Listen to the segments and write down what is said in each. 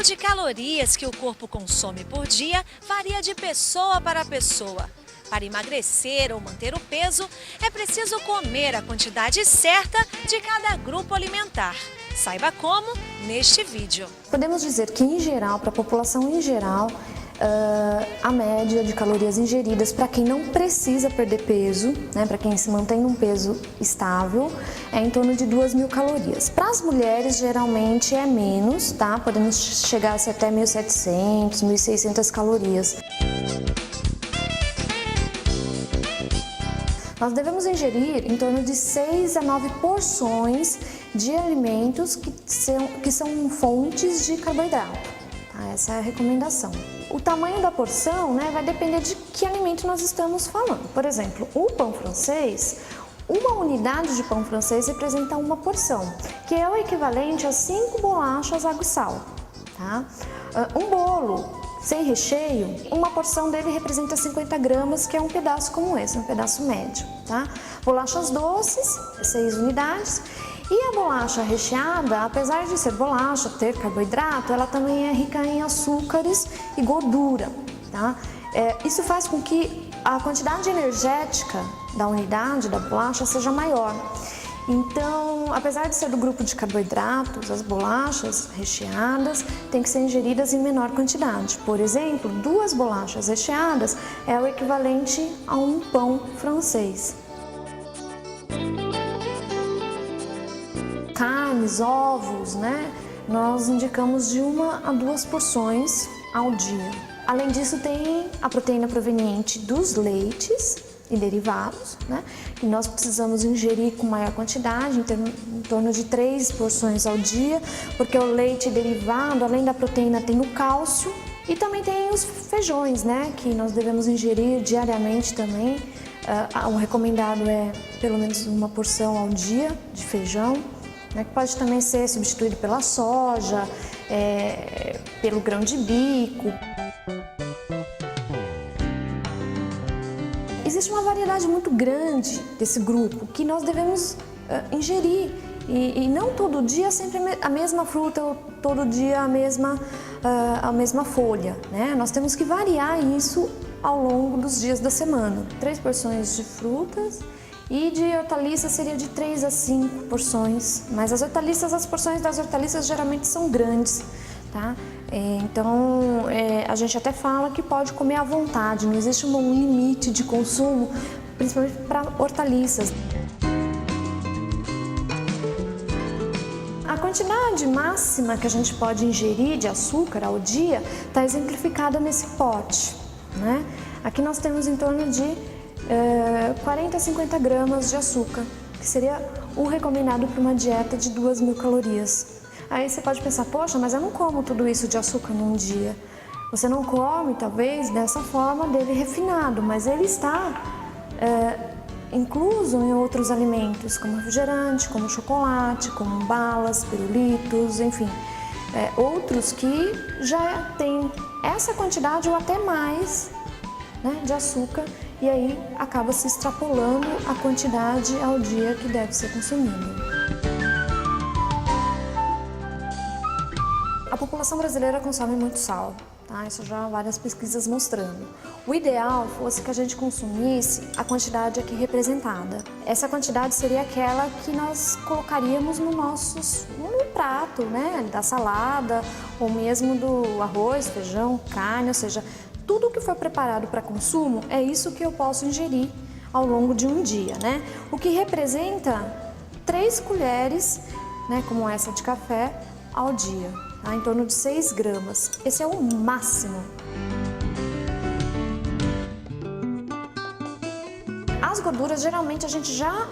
número de calorias que o corpo consome por dia varia de pessoa para pessoa. Para emagrecer ou manter o peso, é preciso comer a quantidade certa de cada grupo alimentar. Saiba como neste vídeo. Podemos dizer que, em geral, para a população em geral, a média de calorias ingeridas para quem não precisa perder peso, né, para quem se mantém num peso estável, é em torno de 2.000 calorias. Para as mulheres, geralmente é menos, tá? Podemos chegar até 1.700, 1.600 calorias. Nós devemos ingerir em torno de 6 a 9 porções de alimentos que são fontes de carboidrato. Tá? Essa é a recomendação. O tamanho da porção, né, vai depender de que alimento nós estamos falando. Por exemplo, o pão francês, uma unidade de pão francês representa uma porção, que é o equivalente a 5 bolachas água e sal. Tá? Um bolo sem recheio, uma porção dele representa 50 gramas, que é um pedaço como esse, um pedaço médio. Tá? Bolachas doces, 6 unidades. E a bolacha recheada, apesar de ser bolacha, ter carboidrato, ela também é rica em açúcares e gordura. Tá? Isso faz com que a quantidade energética da unidade da bolacha seja maior. Então, apesar de ser do grupo de carboidratos, as bolachas recheadas têm que ser ingeridas em menor quantidade. Por exemplo, 2 bolachas recheadas é o equivalente a um pão francês. Carnes, ovos, né? Nós indicamos de 1 a 2 porções ao dia. Além disso, tem a proteína proveniente dos leites e derivados, né? E nós precisamos ingerir com maior quantidade, em torno de 3 porções ao dia, porque o leite derivado, além da proteína, tem o cálcio e também tem os feijões, né? Que nós devemos ingerir diariamente também. O recomendado é pelo menos 1 porção ao dia de feijão, né? Que pode também ser substituído pela soja, pelo grão de bico. Existe uma variedade muito grande desse grupo que nós devemos ingerir e não todo dia sempre a mesma fruta ou todo dia a mesma folha, né? Nós temos que variar isso ao longo dos dias da semana. 3 porções de frutas e de hortaliças seria de 3 a 5 porções, mas as porções das hortaliças geralmente são grandes. Tá? Então, a gente até fala que pode comer à vontade, não existe um limite de consumo, principalmente para hortaliças. A quantidade máxima que a gente pode ingerir de açúcar ao dia está exemplificada nesse pote, né? Aqui nós temos em torno de 40 a 50 gramas de açúcar, que seria o recomendado para uma dieta de 2.000 calorias. Aí você pode pensar, poxa, mas eu não como tudo isso de açúcar num dia. Você não come, talvez, dessa forma dele refinado, mas ele está incluso em outros alimentos, como refrigerante, como chocolate, como balas, pirulitos, enfim. Outros que já têm essa quantidade ou até mais, né, de açúcar, e aí acaba se extrapolando a quantidade ao dia que deve ser consumida. A população brasileira consome muito sal, tá? Isso já há várias pesquisas mostrando. O ideal fosse que a gente consumisse a quantidade aqui representada. Essa quantidade seria aquela que nós colocaríamos no prato, né? Da salada ou mesmo do arroz, feijão, carne, ou seja, tudo que for preparado para consumo é isso que eu posso ingerir ao longo de um dia, né? O que representa 3 colheres, né, como essa de café, ao dia. Em torno de 6 gramas. Esse é o máximo. As gorduras, geralmente, a gente já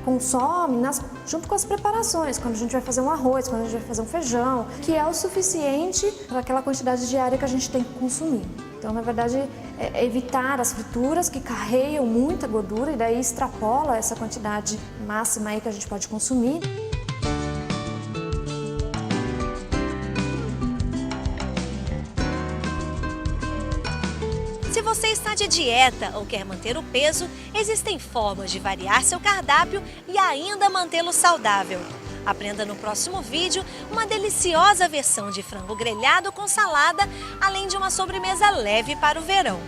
consome junto com as preparações, quando a gente vai fazer um arroz, quando a gente vai fazer um feijão, que é o suficiente para aquela quantidade diária que a gente tem que consumir. Então, na verdade, é evitar as frituras que carregam muita gordura e daí extrapola essa quantidade máxima aí que a gente pode consumir. Se você está de dieta ou quer manter o peso, existem formas de variar seu cardápio e ainda mantê-lo saudável. Aprenda no próximo vídeo uma deliciosa versão de frango grelhado com salada, além de uma sobremesa leve para o verão.